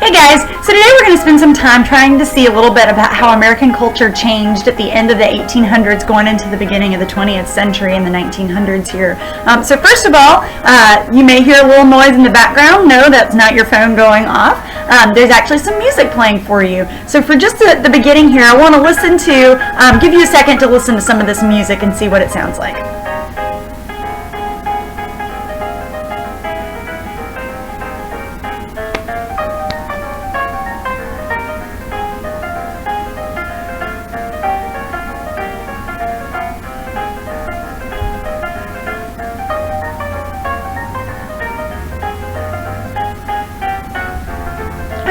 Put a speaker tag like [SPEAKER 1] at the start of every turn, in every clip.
[SPEAKER 1] Hey guys, so today we're going to spend some time trying to see a little bit about how American culture changed at the end of the 1800s going into the beginning of the 20th century in the 1900s here. So first of all, you may hear a little noise in the background. No, that's not your phone going off. There's actually some music playing for you. So for just the beginning here, I want to give you a second to listen to some of this music and see what it sounds like.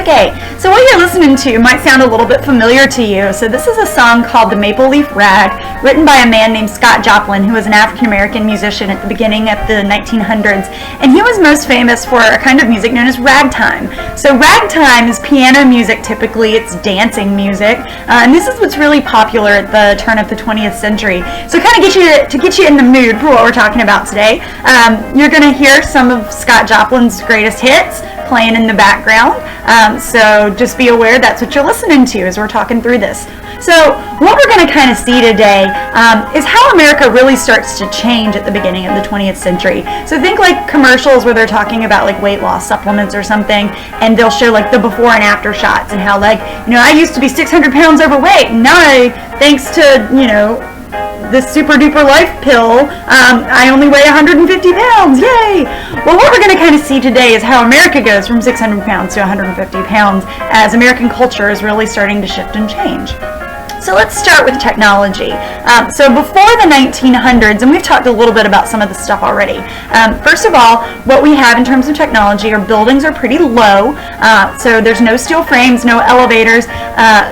[SPEAKER 1] Okay, so what you're listening to might sound a little bit familiar to you. So this is a song called The Maple Leaf Rag, written by a man named Scott Joplin, who was an African-American musician at the beginning of the 1900s. And he was most famous for a kind of music known as ragtime. So ragtime is piano music typically, it's dancing music. And this is what's really popular at the turn of the 20th century. So kind of get you in the mood for what we're talking about today, you're going to hear some of Scott Joplin's greatest hits playing in the background. So just be aware that's what you're listening to as we're talking through this. So what we're going to kind of see today is how America really starts to change at the beginning of the 20th century. So think like commercials where they're talking about like weight loss supplements or something, and they'll show like the before and after shots and how like, I used to be 600 pounds overweight. Now, thanks to, this super duper life pill, I only weigh 150 pounds, yay! Well, what we're going to kind of see today is how America goes from 600 pounds to 150 pounds as American culture is really starting to shift and change. So let's start with technology. So before the 1900s, and we've talked a little bit about some of the stuff already. First of all, what we have in terms of technology, our buildings are pretty low. So there's no steel frames, no elevators.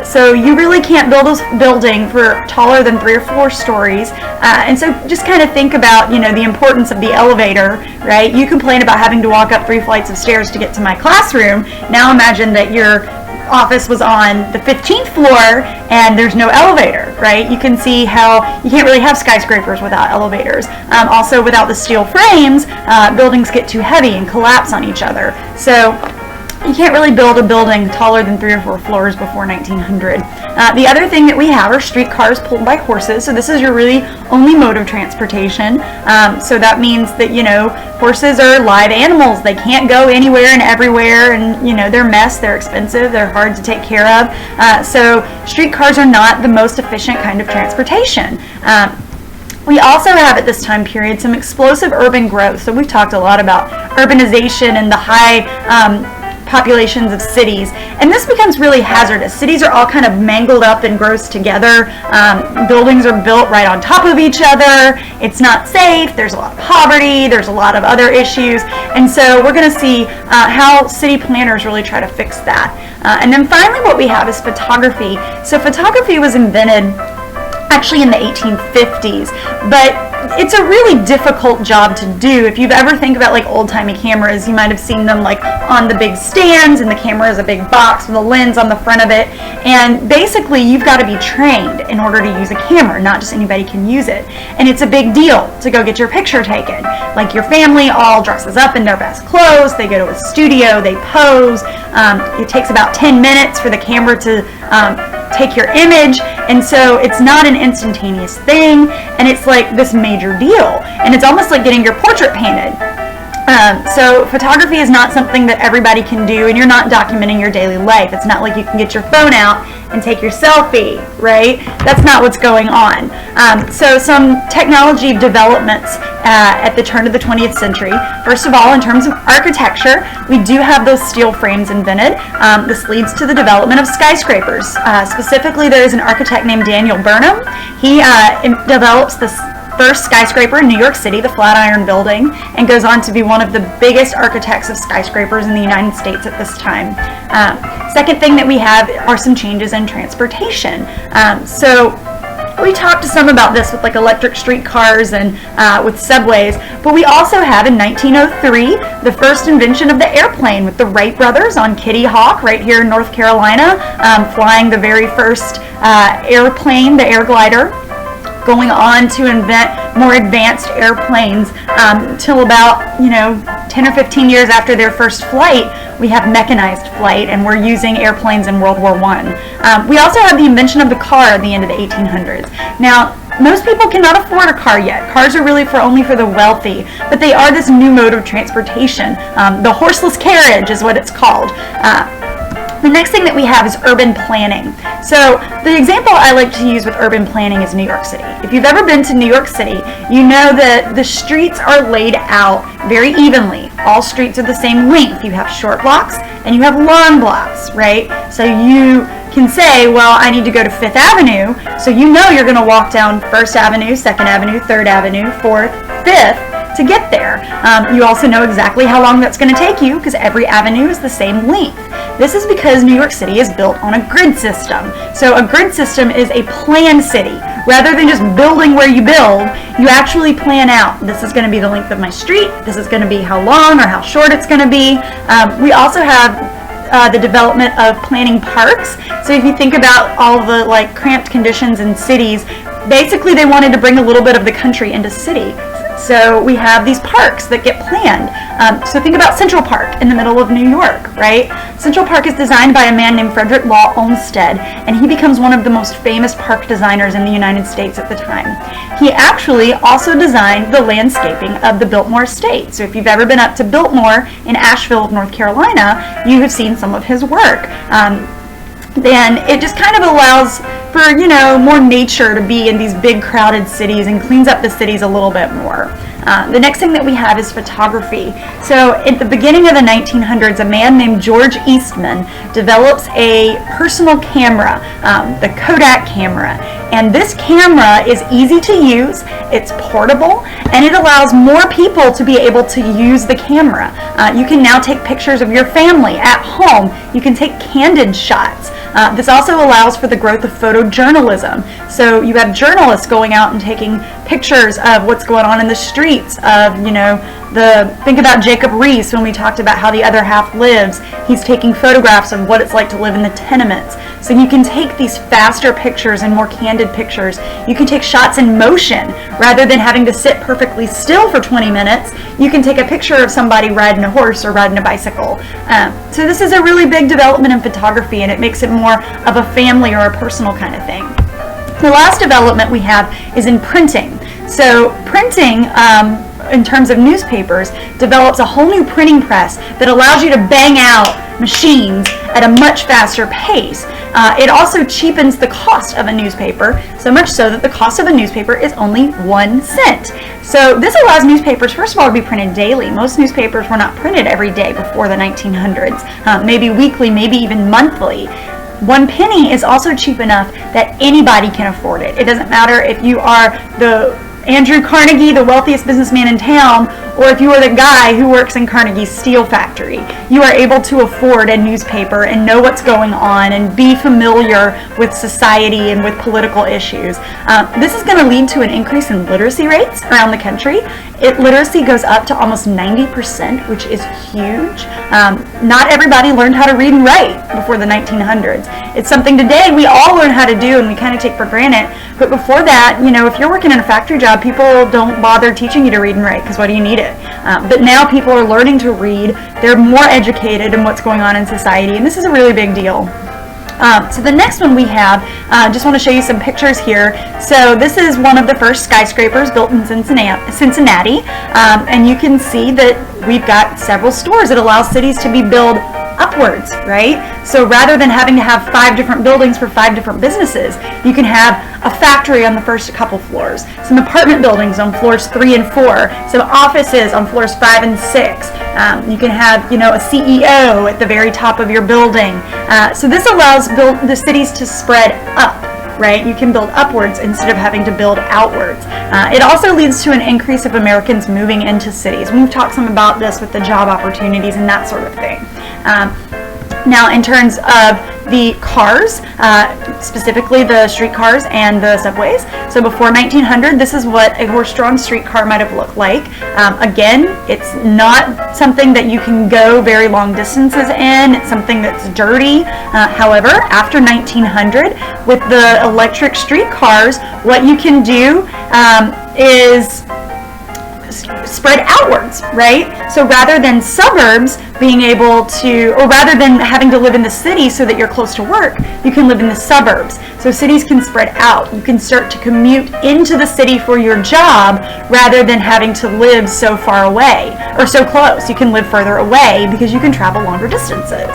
[SPEAKER 1] So you really can't build a building for taller than 3 or 4 stories. And so just kind of think about, the importance of the elevator, right? You complain about having to walk up 3 flights of stairs to get to my classroom. Now imagine that your office was on the 15th floor and there's no elevator, right? You can see how you can't really have skyscrapers without elevators. Also, without the steel frames, buildings get too heavy and collapse on each other. So you can't really build a building taller than 3 or 4 floors before 1900. The other thing that we have are streetcars pulled by horses. So this is your really only mode of transportation. So that means that, horses are live animals. They can't go anywhere and everywhere, and, they're a mess, they're expensive, they're hard to take care of. So streetcars are not the most efficient kind of transportation. We also have at this time period some explosive urban growth. So we've talked a lot about urbanization and the high populations of cities, and this becomes really hazardous. Cities are all kind of mangled up and gross together. Buildings are built right on top of each other. It's not safe. There's a lot of poverty. There's a lot of other issues, and so we're going to see how city planners really try to fix that. And then finally what we have is photography. So photography was invented actually in the 1850s, but it's a really difficult job to do. If you've ever think about like old-timey cameras, you might have seen them like on the big stands, and the camera is a big box with a lens on the front of it, and basically you've got to be trained in order to use a camera. Not just anybody can use it, and it's a big deal to go get your picture taken. Like your family all dresses up in their best clothes, they go to a studio, they pose. It takes about 10 minutes for the camera to take your image, and so it's not an instantaneous thing, and it's like this major deal, and it's almost like getting your portrait painted. So photography is not something that everybody can do, and you're not documenting your daily life. It's not like you can get your phone out and take your selfie, right? That's not what's going on. So some technology developments at the turn of the 20th century. First of all, in terms of architecture, we do have those steel frames invented. This leads to the development of skyscrapers. Specifically, there is an architect named Daniel Burnham. He develops this first skyscraper in New York City, the Flatiron Building, and goes on to be one of the biggest architects of skyscrapers in the United States at this time. Second thing that we have are some changes in transportation. So we talked some about this with like electric streetcars and with subways, but we also have in 1903 the first invention of the airplane with the Wright brothers on Kitty Hawk right here in North Carolina, flying the very first airplane, the air glider, going on to invent more advanced airplanes till about 10 10 or 15 years after their first flight, we have mechanized flight, and we're using airplanes in World War I. We also have the invention of the car at the end of the 1800s. Now, most people cannot afford a car yet. Cars are really only for the wealthy, but they are this new mode of transportation. The horseless carriage is what it's called. The next thing that we have is urban planning. So the example I like to use with urban planning is New York City. If you've ever been to New York City, you know that the streets are laid out very evenly. All streets are the same length. You have short blocks and you have long blocks, right? So you can say, well, I need to go to Fifth Avenue, so you know you're going to walk down First Avenue, Second Avenue, Third Avenue, Fourth, Fifth to get there. You also know exactly how long that's going to take you because every avenue is the same length. This is because New York City is built on a grid system. So a grid system is a planned city. Rather than just building where you build, you actually plan out, this is going to be the length of my street, this is going to be how long or how short it's going to be. We also have the development of planning parks. So if you think about all the cramped conditions in cities, basically they wanted to bring a little bit of the country into city. So we have these parks that get planned. So think about Central Park in the middle of New York, right? Central Park is designed by a man named Frederick Law Olmsted, and he becomes one of the most famous park designers in the United States at the time. He actually also designed the landscaping of the Biltmore Estate. So if you've ever been up to Biltmore in Asheville, North Carolina, you have seen some of his work. Then it just kind of allows for, more nature to be in these big crowded cities and cleans up the cities a little bit more. The next thing that we have is photography. So at the beginning of the 1900s, a man named George Eastman develops a personal camera, the Kodak camera. And this camera is easy to use, it's portable, and it allows more people to be able to use the camera. You can now take pictures of your family at home. You can take candid shots. This also allows for the growth of photojournalism. So you have journalists going out and taking pictures of what's going on in the streets of, think about Jacob Riis when we talked about how the other half lives. He's taking photographs of what it's like to live in the tenements. So you can take these faster pictures and more candid pictures. You can take shots in motion rather than having to sit perfectly still for 20 minutes. You can take a picture of somebody riding a horse or riding a bicycle. So this is a really big development in photography, and it makes it more of a family or a personal kind of thing. The last development we have is in printing. So printing, in terms of newspapers, develops a whole new printing press that allows you to bang out machines at a much faster pace. It also cheapens the cost of a newspaper, so much so that the cost of a newspaper is only 1 cent. So this allows newspapers, first of all, to be printed daily. Most newspapers were not printed every day before the 1900s, maybe weekly, maybe even monthly. 1 penny is also cheap enough that anybody can afford it. It doesn't matter if you are the Andrew Carnegie, the wealthiest businessman in town, or if you are the guy who works in Carnegie's steel factory. You are able to afford a newspaper and know what's going on and be familiar with society and with political issues. This is going to lead to an increase in literacy rates around the country. Literacy goes up to almost 90%, which is huge. Not everybody learned how to read and write before the 1900s. It's something today we all learn how to do and we kind of take for granted. But before that, if you're working in a factory job, people don't bother teaching you to read and write because why do you need it? But now people are learning to read. They're more educated in what's going on in society, and this is a really big deal. So the next one we have, just want to show you some pictures here. So this is one of the first skyscrapers built in Cincinnati, and you can see that we've got several stores. It allows cities to be built upwards, right? So rather than having to have 5 different buildings for 5 different businesses, you can have a factory on the first couple floors, some apartment buildings on floors 3 and 4, some offices on floors 5 and 6. You can have, a CEO at the very top of your building. So this allows the cities to spread up. Right? You can build upwards instead of having to build outwards. It also leads to an increase of Americans moving into cities. We've talked some about this with the job opportunities and that sort of thing. Now, in terms of the cars, specifically the streetcars and the subways. So before 1900, this is what a horse-drawn streetcar might have looked like. Again, it's not something that you can go very long distances in. It's something that's dirty. However, after 1900, with the electric streetcars, what you can do is spread outwards, right? So rather than suburbs being able to, or rather than having to live in the city so that you're close to work, you can live in the suburbs. So cities can spread out. You can start to commute into the city for your job rather than having to live so far away or so close. You can live further away because you can travel longer distances.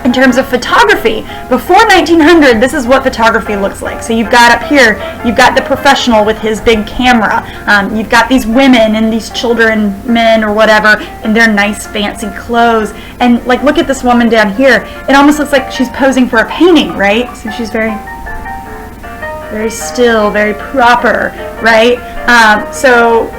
[SPEAKER 1] In terms of photography, before 1900, this is what photography looks like. So you've got up here, you've got the professional with his big camera. You've got these women and these children, men or whatever, in their nice fancy clothes. And like, look at this woman down here. It almost looks like she's posing for a painting, right? So she's very still, very proper, right? So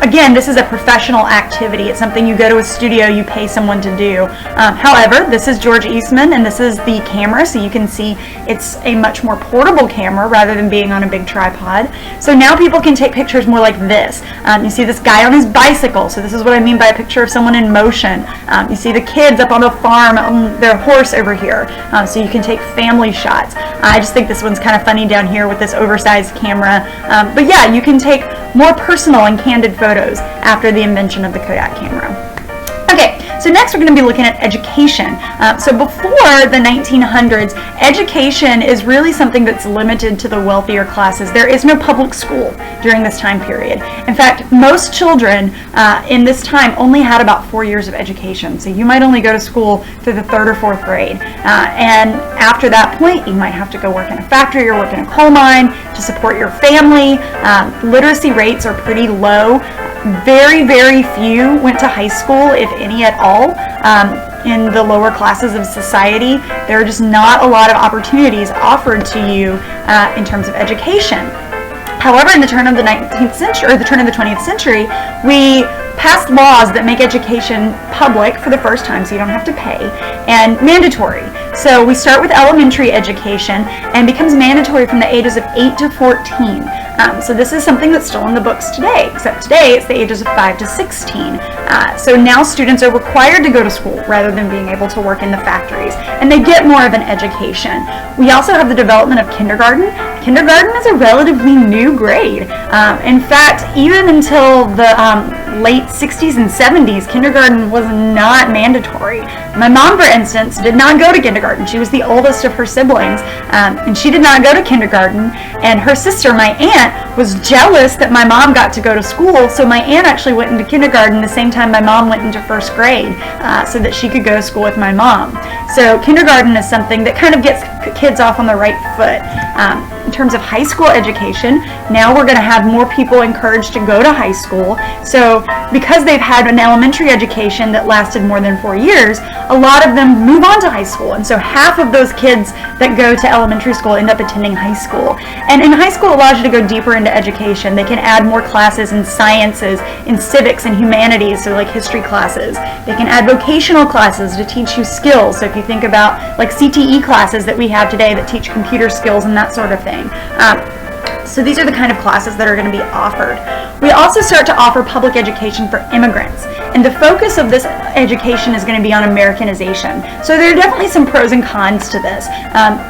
[SPEAKER 1] again, this is a professional activity. It's something you go to a studio, you pay someone to do. However, this is George Eastman, and this is the camera, so you can see it's a much more portable camera rather than being on a big tripod. So now people can take pictures more like this. You see this guy on his bicycle, so this is what I mean by a picture of someone in motion. You see the kids up on the farm on their horse over here, so you can take family shots. I just think this one's kind of funny down here with this oversized camera. But yeah, you can take more personal and candid photos after the invention of the Kodak camera. Okay, so next we're going to be looking at education. So before the 1900s, education is really something that's limited to the wealthier classes. There is no public school during this time period. In fact, most children in this time only had about 4 years of education. So you might only go to school through the 3rd or 4th grade. And after that point, you might have to go work in a factory or work in a coal mine to support your family. Literacy rates are pretty low. Very, very few went to high school, if any at all. In the lower classes of society, there are just not a lot of opportunities offered to you in terms of education. However, in the turn of the 19th century, or the turn of the 20th century, we passed laws that make education public for the first time, so you don't have to pay, and mandatory. So we start with elementary education and becomes mandatory from the ages of 8 to 14. So this is something that's still in the books today, except today it's the ages of 5 to 16. So now students are required to go to school rather than being able to work in the factories, and they get more of an education. We also have the development of kindergarten. Kindergarten is a relatively new grade. In fact, even until the late 60s and 70s, kindergarten was not mandatory. My mom, for instance, did not go to kindergarten. She was the oldest of her siblings, and she did not go to kindergarten. And her sister, my aunt, was jealous that my mom got to go to school, so my aunt actually went into kindergarten the same time my mom went into 1st grade, so that she could go to school with my mom. So kindergarten is something that kind of gets kids off on the right foot. In terms of high school education, now we're going to have more people encouraged to go to high school. So because they've had an elementary education that lasted more than 4 years, a lot of them move on to high school. And so half of those kids that go to elementary school end up attending high school. And in high school, it allows you to go deeper into education. They can add more classes in sciences, in civics and humanities, so like history classes. They can add vocational classes to teach you skills. So if you think about like CTE classes that we have today that teach computer skills and that sort of thing. So these are the kind of classes that are going to be offered. We also start to offer public education for immigrants, and the focus of this education is going to be on Americanization. So there are definitely some pros and cons to this.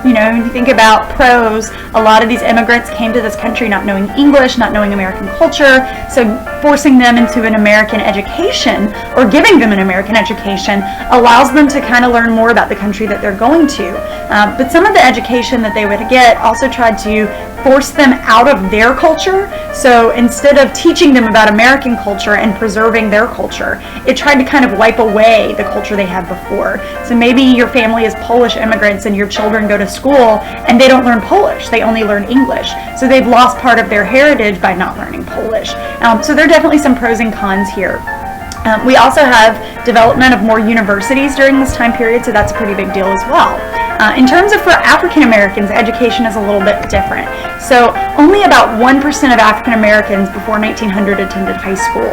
[SPEAKER 1] When you think about pros, a lot of these immigrants came to this country not knowing English, not knowing American culture, so forcing them into an American education or giving them an American education allows them to kind of learn more about the country that they're going to. But some of the education that they would get also tried to force them out of their culture. So instead of teaching them about American culture and preserving their culture, it tried to kind of wipe away the culture they had before. So maybe your family is Polish immigrants and your children go to school and they don't learn Polish, they only learn English. So they've lost part of their heritage by not learning Polish. So there are definitely some pros and cons here. We also have development of more universities during this time period, so that's a pretty big deal as well. In terms of for African Americans, education is a little bit different. So only about 1% of African Americans before 1900 attended high school.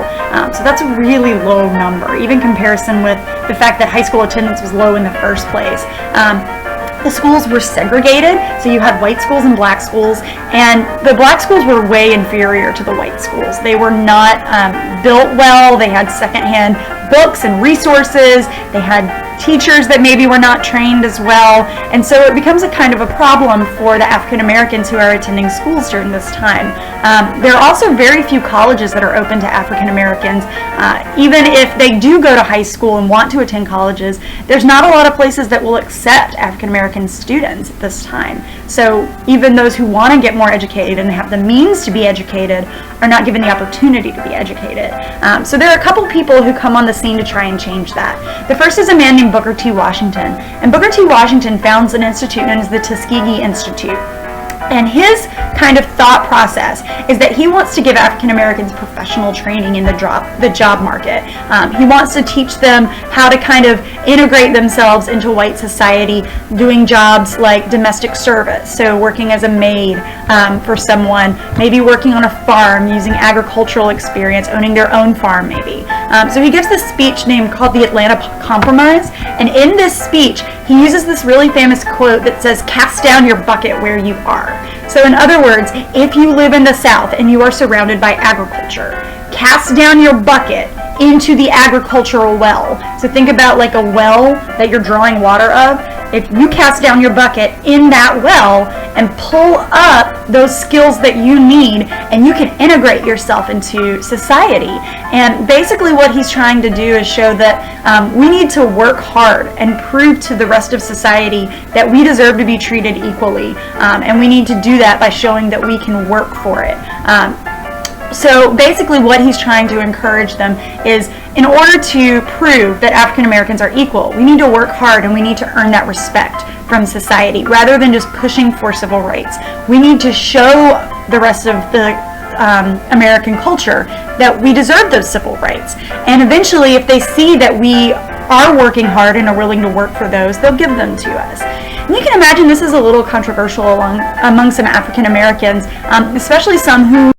[SPEAKER 1] So that's a really low number, even in comparison with the fact that high school attendance was low in the first place. The schools were segregated, so you had white schools and black schools, and the black schools were way inferior to the white schools. They were not built well, they had secondhand books and resources, they had teachers that maybe were not trained as well, and so it becomes a kind of a problem for the African Americans who are attending schools during this time. There are also very few colleges that are open to African Americans. Even if they do go to high school and want to attend colleges, there's not a lot of places that will accept African American students at this time. So even those who want to get more educated and have the means to be educated are not given the opportunity to be educated. So there are a couple people who come on the scene to try and change that. The first is a man named Booker T. Washington. And Booker T. Washington founds an institute known as the Tuskegee Institute. And his kind of thought process is that he wants to give African Americans professional training in the job market. He wants to teach them how to kind of integrate themselves into white society, doing jobs like domestic service, so working as a maid for someone, maybe working on a farm, using agricultural experience, owning their own farm maybe. So he gives this speech called the Atlanta Compromise, and in this speech he uses this really famous quote that says, "Cast down your bucket where you are." So in other words, if you live in the South and you are surrounded by agriculture, cast down your bucket into the agricultural well. So think about like a well that you're drawing water of. If you cast down your bucket in that well and pull up those skills that you need, and you can integrate yourself into society. And basically what he's trying to do is show that we need to work hard and prove to the rest of society that we deserve to be treated equally. And we need to do that by showing that we can work for it. So basically what he's trying to encourage them is, in order to prove that African Americans are equal, we need to work hard and we need to earn that respect from society rather than just pushing for civil rights. We need to show the rest of the American culture that we deserve those civil rights. And eventually, if they see that we are working hard and are willing to work for those, they'll give them to us. And you can imagine this is a little controversial among some African Americans, especially some who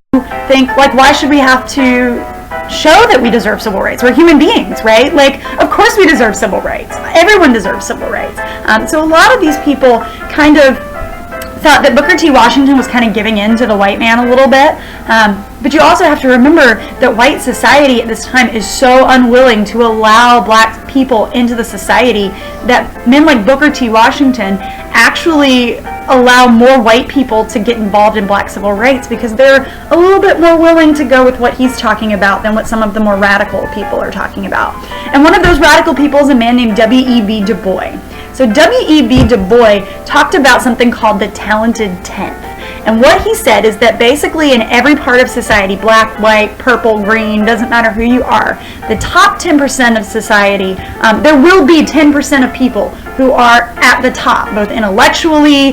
[SPEAKER 1] think, like, why should we have to show that we deserve civil rights? We're human beings, right? Like, of course we deserve civil rights. Everyone deserves civil rights. So a lot of these people kind of thought that Booker T. Washington was kind of giving in to the white man a little bit. But you also have to remember that white society at this time is so unwilling to allow black people into the society that men like Booker T. Washington actually allow more white people to get involved in black civil rights because they're a little bit more willing to go with what he's talking about than what some of the more radical people are talking about. And one of those radical people is a man named W.E.B. Du Bois. So W.E.B. Du Bois talked about something called the talented 10th. And what he said is that basically in every part of society, black, white, purple, green, doesn't matter who you are, the top 10% of society, there will be 10% of people who are at the top, both intellectually,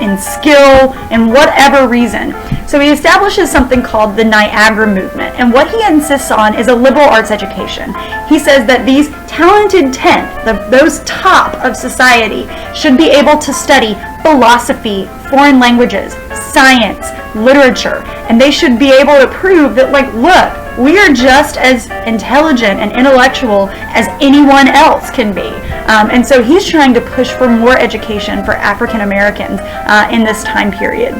[SPEAKER 1] in skill, and whatever reason. So he establishes something called the Niagara Movement. And what he insists on is a liberal arts education. He says that these talented 10th, those top of society, should be able to study philosophy, foreign languages, science, literature, and they should be able to prove that, like, look, we are just as intelligent and intellectual as anyone else can be. And so he's trying to push for more education for African Americans in this time period.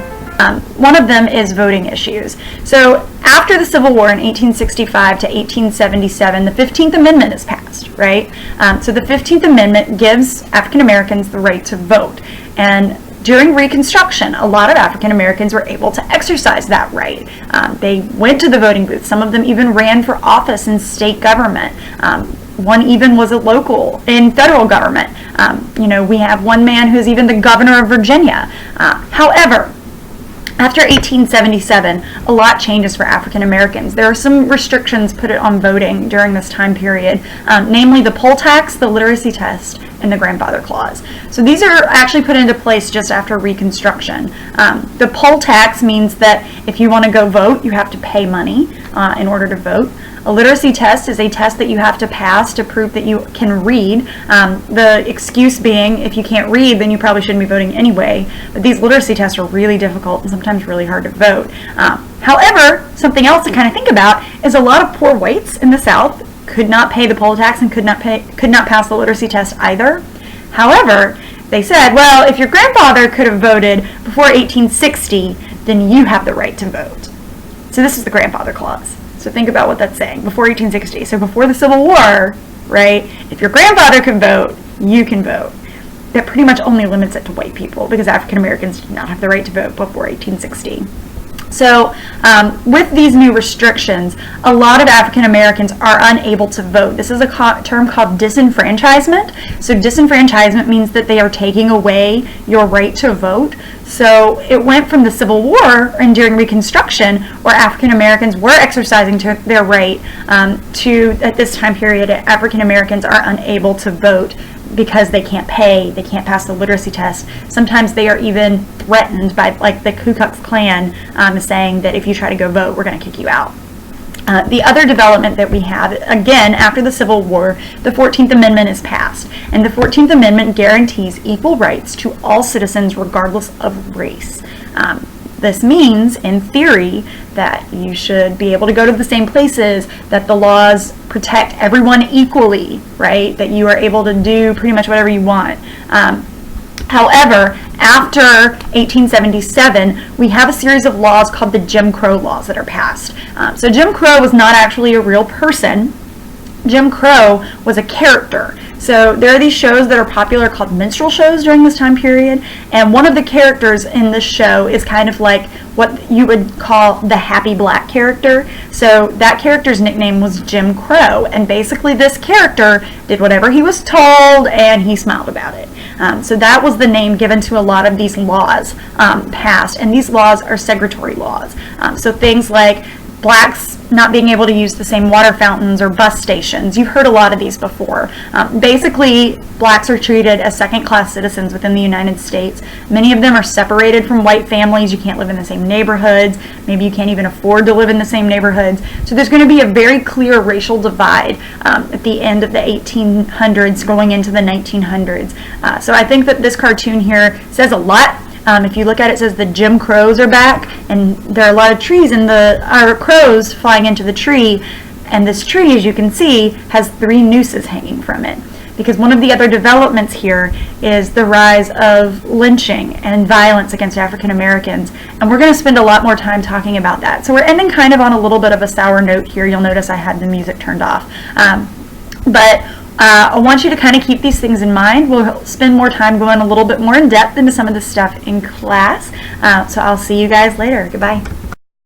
[SPEAKER 1] One of them is voting issues. So after the Civil War in 1865 to 1877, the 15th Amendment is passed, right? So the 15th Amendment gives African Americans the right to vote. And during Reconstruction, a lot of African Americans were able to exercise that right. They went to the voting booth. Some of them even ran for office in state government. One even was a local in federal government. We have one man who's even the governor of Virginia. However, after 1877, a lot changes for African Americans. There are some restrictions put on voting during this time period, namely the poll tax, the literacy test, and the grandfather clause. So these are actually put into place just after Reconstruction. The poll tax means that if you want to go vote, you have to pay money in order to vote. A literacy test is a test that you have to pass to prove that you can read. The excuse being, if you can't read, then you probably shouldn't be voting anyway. But these literacy tests are really difficult and sometimes really hard to vote. However, something else to kind of think about is a lot of poor whites in the South could not pay the poll tax and could not pass the literacy test either. However, they said, well, if your grandfather could have voted before 1860, then you have the right to vote. So this is the grandfather clause. So think about what that's saying, before 1860. So before the Civil War, right? If your grandfather can vote, you can vote. That pretty much only limits it to white people because African Americans did not have the right to vote before 1860. So with these new restrictions, a lot of African Americans are unable to vote. This is a term called disenfranchisement. So disenfranchisement means that they are taking away your right to vote. So it went from the Civil War and during Reconstruction, where African Americans were exercising their right, to at this time period, African Americans are unable to vote because they can't pay, they can't pass the literacy test. Sometimes they are even threatened by, like, the Ku Klux Klan saying that if you try to go vote, we're going to kick you out. The other development that we have, again, after the Civil War, the 14th Amendment is passed. And the 14th Amendment guarantees equal rights to all citizens regardless of race. This means, in theory, that you should be able to go to the same places, that the laws protect everyone equally, right? That you are able to do pretty much whatever you want. However, after 1877, we have a series of laws called the Jim Crow laws that are passed. So Jim Crow was not actually a real person. Jim Crow was a character. So there are these shows that are popular called minstrel shows during this time period, and one of the characters in this show is kind of like what you would call the happy black character. So that character's nickname was Jim Crow, and basically this character did whatever he was told and he smiled about it. So that was the name given to a lot of these laws passed, and these laws are segregatory laws. So things like blacks not being able to use the same water fountains or bus stations. You've heard a lot of these before. Basically, blacks are treated as second-class citizens within the United States. Many of them are separated from white families. You can't live in the same neighborhoods. Maybe you can't even afford to live in the same neighborhoods. So there's going to be a very clear racial divide at the end of the 1800s going into the 1900s. So I think that this cartoon here says a lot. If you look at it, it says the Jim Crows are back, and there are a lot of trees and crows flying into the tree, and this tree, as you can see, has 3 nooses hanging from it. Because one of the other developments here is the rise of lynching and violence against African Americans, and we're going to spend a lot more time talking about that. So we're ending kind of on a little bit of a sour note here. You'll notice I had the music turned off. I want you to kind of keep these things in mind. We'll spend more time going a little bit more in depth into some of this stuff in class. So I'll see you guys later. Goodbye.